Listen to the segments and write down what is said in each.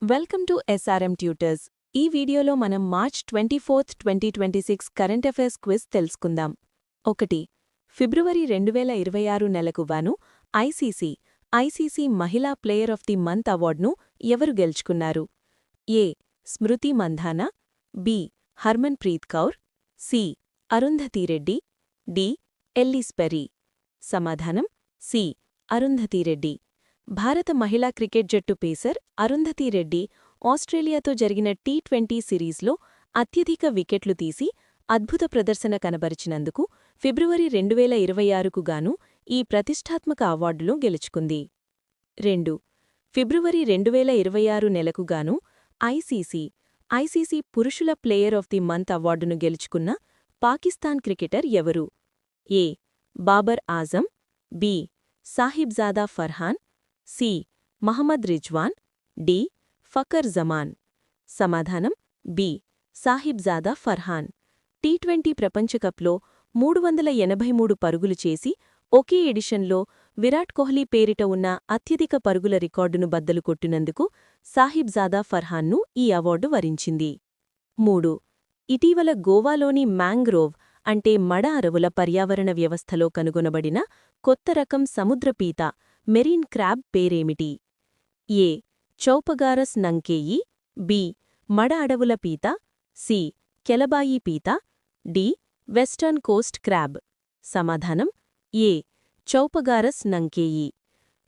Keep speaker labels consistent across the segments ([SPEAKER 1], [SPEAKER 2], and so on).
[SPEAKER 1] Welcome to SRM tutors. ఈ వీడియోలో మనం మార్చ్ 24, 2026 కరెంట్ అఫైర్స్ క్విజ్ తెలుసుకుందాం. 1. ఫిబ్రవరి 2026 నెలకు గాను ఐసీసీ మహిళా ప్లేయర్ ఆఫ్ ది మంత్ అవార్డును ఎవరు గెలుచుకున్నారు? A. Smriti Mandhana, B. Harmanpreet Kaur, C. Arundhati Reddy, D. Ellyse Perry. సమాధానం సి. అరుంధతీ రెడ్డి. భారత మహిళా క్రికెట్ జట్టు పేసర్ అరుంధతీ రెడ్డి ఆస్ట్రేలియాతో జరిగిన టీ20 సిరీస్లో అత్యధిక వికెట్లు తీసి అద్భుత ప్రదర్శన కనబరిచినందుకు ఫిబ్రవరి 2026కు గాను ఈ ప్రతిష్ఠాత్మక అవార్డును గెలుచుకుంది. 2. ఫిబ్రవరి 2026 నెలకు గాను ఐసీసీ పురుషుల ప్లేయర్ ఆఫ్ ది మంత్ అవార్డును గెలుచుకున్న పాకిస్తాన్ క్రికెటర్ ఎవరు? A. Babar Azam, B. Sahibzada Farhan, C. Mohammad Rizwan, D. Fakhar Zaman. సమాధానం బి. సాహిబ్జాదా ఫర్హాన్. టీ20 ప్రపంచకప్లో 383 పరుగులు చేసి ఒకే ఎడిషన్లో విరాట్ కోహ్లీ పేరిట ఉన్న అత్యధిక పరుగుల రికార్డును బద్దలు కొట్టినందుకు సాహిబ్జాదా ఫర్హాన్ను ఈ అవార్డు వరించింది. 3. ఇటీవల గోవాలోని మ్యాంగ్రోవ్ అంటే మడ అడవుల పర్యావరణ వ్యవస్థలో కనుగొనబడిన కొత్త రకం సముద్రపీత మెరీన్ క్రాబ్ పేరేమిటి? ఏ. చౌపగారస్ నంకేయి, బి. మడ అడవుల పీత, సి. కెలబాయి పీత, డి. Western coast crab. సమాధానం ఏ. చౌపగారస్ నంకేయి.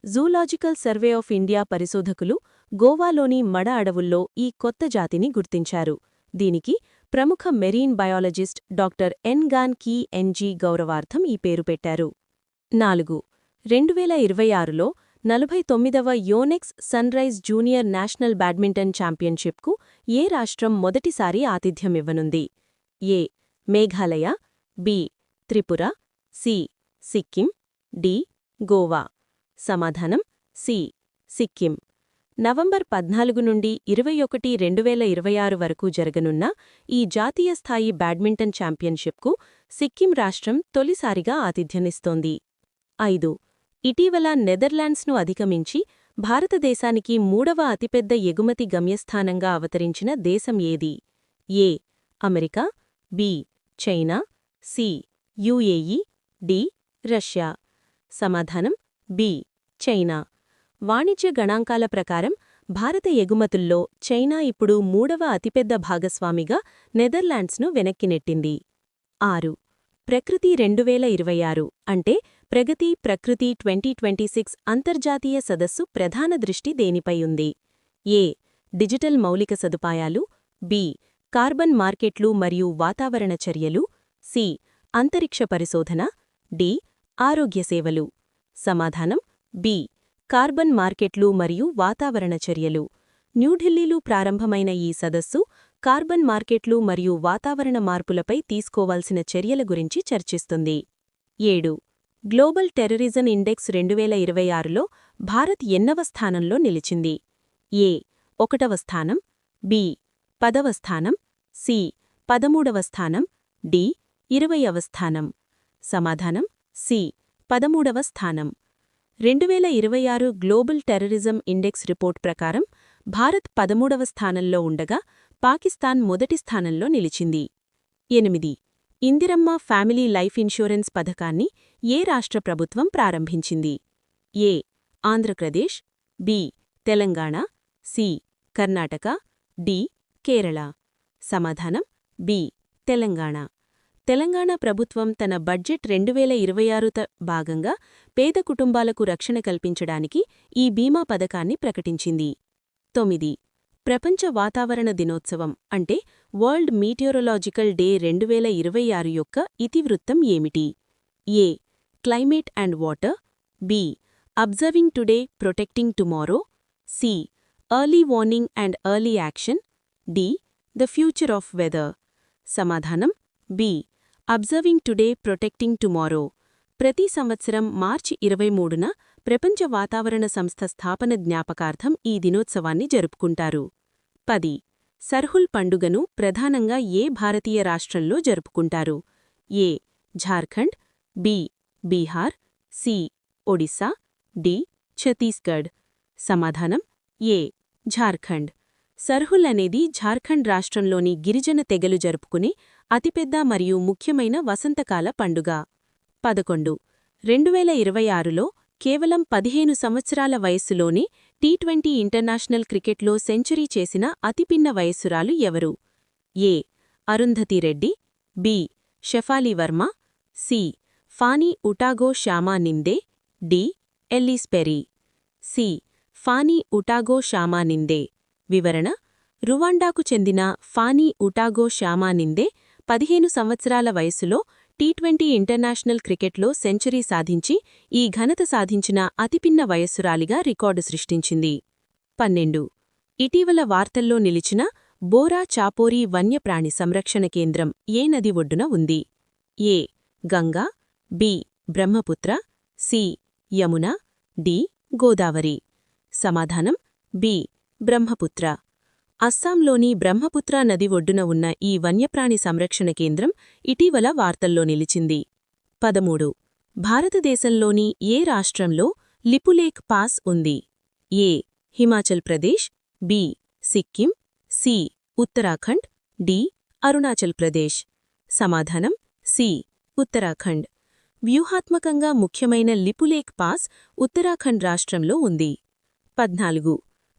[SPEAKER 1] జూలాజికల్ సర్వే ఆఫ్ ఇండియా పరిశోధకులు గోవాలోని మడ అడవుల్లో ఈ కొత్త జాతిని గుర్తించారు. దీనికి ప్రముఖ marine biologist doctor Ngan Kee Ng గౌరవార్థం ఈ పేరు పెట్టారు. 4. 2026లో 49వ Yonex Sunrise junior national badminton ఛాంపియన్షిప్కు ఏ రాష్ట్రం మొదటిసారి ఆతిథ్యమివ్వనుంది? A. Meghalaya, B. Tripura, C. Sikkim, D. Goa. సమాధానం సి. సిక్కిం. నవంబర్ 14 నుండి 21, 2026 వరకు జరగనున్న ఈ జాతీయ స్థాయి బ్యాడ్మింటన్ ఛాంపియన్షిప్కు సిక్కిం రాష్ట్రం తొలిసారిగా ఆతిథ్యమిస్తోంది. 5. ఇటీవల నెదర్లాండ్స్ను అధిగమించి భారతదేశానికి 3వ అతిపెద్ద ఎగుమతి గమ్యస్థానంగా అవతరించిన దేశం ఏది? A. America, B. China, C. UAE, D. Russia. సమాధానం బి. చైనా. వాణిజ్య గణాంకాల ప్రకారం భారత ఎగుమతుల్లో చైనా ఇప్పుడు 3వ అతిపెద్ద భాగస్వామిగా నెదర్లాండ్స్ను వెనక్కి నెట్టింది. 6. ప్రకృతి 2026 అంటే ప్రకృతి 2026 అంతర్జాతీయ సదస్సు ప్రధాన దృష్టి దేనిపై ఉంది? ఏ. డిజిటల్ మౌలిక సదుపాయాలు, బి. కార్బన్ మార్కెట్లు మరియు వాతావరణ చర్యలు, సి. అంతరిక్ష పరిశోధన, డి. ఆరోగ్య సేవలు. సమాధానం బి. కార్బన్ మార్కెట్లు మరియు వాతావరణ చర్యలు. న్యూఢిల్లీలో ప్రారంభమైన ఈ సదస్సు కార్బన్ మార్కెట్లు మరియు వాతావరణ మార్పులపై తీసుకోవాల్సిన చర్యల గురించి చర్చిస్తుంది. 7. గ్లోబల్ టెర్రరిజం ఇండెక్స్ 2026లో భారత్ ఎన్నవ స్థానంలో నిలిచింది? ఏ. 1వ స్థానం, బి. 10వ స్థానం, సి. 13వ స్థానం, డి. 20వ స్థానం. సమాధానం సి. 13వ స్థానం. 2026 గ్లోబల్ టెర్రరిజం ఇండెక్స్ రిపోర్ట్ ప్రకారం భారత్ 13వ స్థానంలో ఉండగా పాకిస్తాన్ మొదటి స్థానంలో నిలిచింది. 8. ఇందిరమ్మ ఫ్యామిలీ లైఫ్ ఇన్షూరెన్స్ పథకాన్ని ఏ రాష్ట్ర ప్రభుత్వం ప్రారంభించింది? A. Andhra Pradesh, B. Telangana, C. Karnataka, D. Kerala. సమాధానం బి. తెలంగాణ. తెలంగాణ ప్రభుత్వం తన బడ్జెట్ 2026 భాగంగా పేద కుటుంబాలకు రక్షణ కల్పించడానికి ఈ బీమా పథకాన్ని ప్రకటించింది. 9. ప్రపంచ వాతావరణ దినోత్సవం అంటే వరల్డ్ మీటియోరలాజికల్ డే 2026 యొక్క ఇతివృత్తం ఏమిటి? A. Climate and water, B. Observing today protecting tomorrow, C. Early warning and early action, D. The future of weather. సమాధానం B. Observing today protecting tomorrow. ప్రతి సంవత్సరం మార్చి 23న ప్రపంచ వాతావరణ సంస్థ స్థాపన జ్ఞాపకార్థం ఈ దినోత్సవాన్ని జరుపుకుంటారు. 10. సర్హుల్ పండుగను ప్రధానంగా ఏ భారతీయ రాష్ట్రంలో జరుపుకుంటారు? A. Jharkhand, B. Bihar, C. Odisha, D. Chhattisgarh. సమాధానం ఏ. ఝార్ఖండ్. సర్హుల్ అనేది ఝార్ఖండ్ రాష్ట్రంలోని గిరిజన తెగలు జరుపుకునే అతిపెద్ద మరియు ముఖ్యమైన వసంతకాల పండుగ. 11. 2026లో కేవలం 15 సంవత్సరాల వయస్సులోనే టీ20 ఇంటర్నేషనల్ క్రికెట్లో సెంచరీ చేసిన అతిపిన్న వయస్సురాలు ఎవరు? A. Arundhati Reddy, B. Shafali Verma, C. Fanny Utagushimaniye, D. Ellyse Perry. C. Fanny Utagushimaniye. వివరణ: రువాండాకు చెందిన ఫానీ ఉటాగో శ్యామా నిందే 15 సంవత్సరాల వయస్సులో టీ20 ఇంటర్నేషనల్ క్రికెట్లో సెంచరీ సాధించి ఈ ఘనత సాధించిన అతిపిన్న వయస్సురాలిగా రికార్డు సృష్టించింది. 12. ఇటీవల వార్తల్లో నిలిచిన బోరా చాపోరీ వన్యప్రాణి సంరక్షణ కేంద్రం ఏ నది ఒడ్డున ఉంది? A. Ganga, B. Brahmaputra, C. Yamuna, D. Godavari. సమాధానం: బి. బ్రహ్మపుత్ర. అస్సాంలోని బ్రహ్మపుత్ర నది ఒడ్డున ఉన్న ఈ వన్యప్రాణి సంరక్షణ కేంద్రం ఇటీవల వార్తల్లో నిలిచింది. 13. భారతదేశంలోని ఏ రాష్ట్రంలో లిపులేక్ పాస్ ఉంది? A. Himachal Pradesh, B. Sikkim, C. Uttarakhand, D. Arunachal Pradesh. సమాధానం: సి. ఉత్తరాఖండ్. వ్యూహాత్మకంగా ముఖ్యమైన లిపులేక్ పాస్ ఉత్తరాఖండ్ రాష్ట్రంలో ఉంది. 14.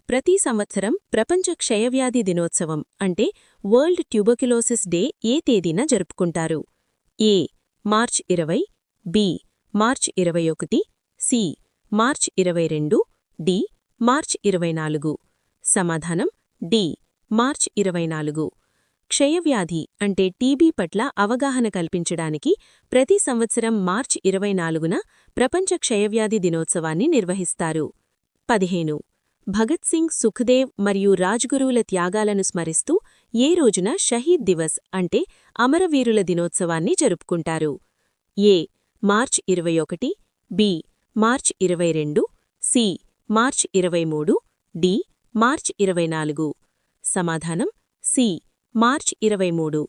[SPEAKER 1] ప్రతి సంవత్సరం ప్రపంచ క్షయవ్యాధి దినోత్సవం అంటే వరల్డ్ ట్యూబర్క్యులోసిస్ డే ఏ తేదీన జరుపుకుంటారు? A. March 20, B. March 21, C. March 22, D. March 24. సమాధానం: డి. మార్చ్ 24. క్షయవ్యాధి అంటే టీబీ పట్ల అవగాహన కల్పించడానికి ప్రతి సంవత్సరం మార్చ్ 24న ప్రపంచ క్షయవ్యాధి దినోత్సవాన్ని నిర్వహిస్తారు. 15. భగత్ సింగ్, సుఖ్దేవ్ మరియు రాజ్గురువుల త్యాగాలను స్మరిస్తూ ఏ రోజున షహీద్ దివస్ అంటే అమరవీరుల దినోత్సవాన్ని జరుపుకుంటారు? A. March 21, B. March 22, C. March 23, D. March 24. సమాధానం: సి. మార్చ్ 23.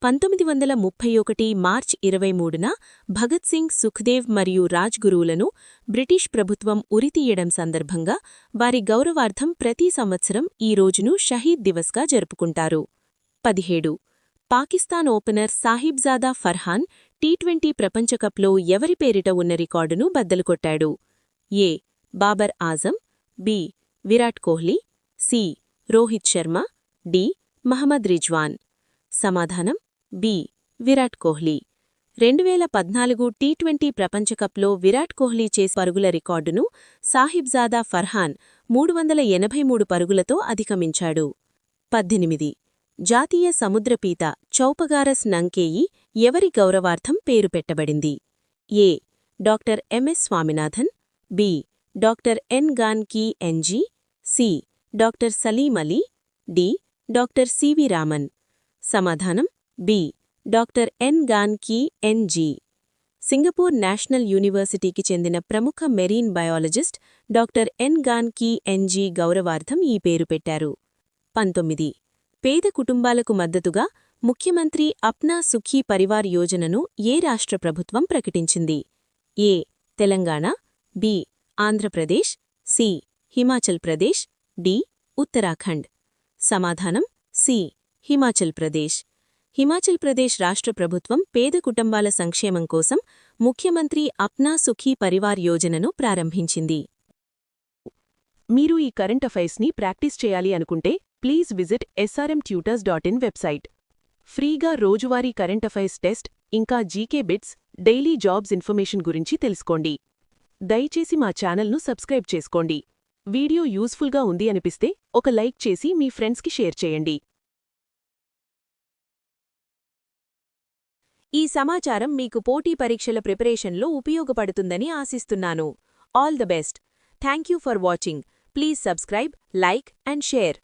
[SPEAKER 1] 1931 మార్చ్ 23న భగత్ సింగ్, సుఖ్దేవ్ మరియు రాజ్గురువులను బ్రిటిష్ ప్రభుత్వం ఉరితీయడం సందర్భంగా వారి గౌరవార్థం ప్రతి సంవత్సరం ఈ రోజును షహీద్ దివస్గా జరుపుకుంటారు. 17. పాకిస్తాన్ ఓపెనర్ సాహిబ్జాదా ఫర్హాన్ టీ20 ప్రపంచకప్లో ఎవరి పేరిట ఉన్న రికార్డును బద్దలుకొట్టాడు? A. Babar Azam, B. Virat Kohli, C. Rohit Sharma, D. Mohammad Rizwan. సమాధానం: బి. విరాట్ కోహ్లీ. 2014 టీ20 ప్రపంచకప్లో విరాట్ కోహ్లీ చేసిన పరుగుల రికార్డును సాహిబ్జాదా ఫర్హాన్ 383 పరుగులతో అధిగమించాడు. 18. జాతీయ సముద్రపీత చౌపగారస్ నంకేయి ఎవరి గౌరవార్థం పేరు పెట్టబడింది? A. Doctor M S Swaminathan, B. Doctor Ngan Kee Ng, C. Doctor Salim Ali, D. Doctor C V Raman. సమాధానం: B. Doctor Ngan Kee Ng. Singapore national యూనివర్సిటీకి చెందిన ప్రముఖ marine biologist doctor Ngan Kee Ng గౌరవార్థం ఈ పేరు పెట్టారు. 19. పేద కుటుంబాలకు మద్దతుగా ముఖ్యమంత్రి అప్నా సుఖీ పరివార్ యోజనను ఏ రాష్ట్ర ప్రభుత్వం ప్రకటించింది? A. Telangana, B. Andhra Pradesh, C. Himachal Pradesh, D. Uttarakhand. సమాధానం: సి. హిమాచల్ ప్రదేశ్. హిమాచల్ ప్రదేశ్ రాష్ట్ర ప్రభుత్వం పేద కుటుంబాల సంక్షేమం కోసం ముఖ్యమంత్రి అప్నా సుఖీ పరివార్ యోజనను ప్రారంభించింది. మీరు ఈ కరెంట్ అఫైర్స్ని ప్రాక్టీస్ చేయాలి అనుకుంటే ప్లీజ్ విజిట్ srmtutors.in వెబ్సైట్. ఫ్రీగా రోజువారీ కరెంట్ అఫైర్స్ టెస్ట్ ఇంకా GK bits, daily jobs information గురించి తెలుసుకోండి. దయచేసి మా ఛానల్ను సబ్స్క్రైబ్ చేసుకోండి. వీడియో యూస్ఫుల్గా ఉంది అనిపిస్తే ఒక లైక్ చేసి మీ ఫ్రెండ్స్కి షేర్ చేయండి. ఈ సమాచారం మీకు పోటీ పరీక్షల ప్రిపరేషన్లో ఉపయోగపడుతుందని ఆశిస్తున్నాను. All the best. Thank you for watching. Please subscribe, like and share.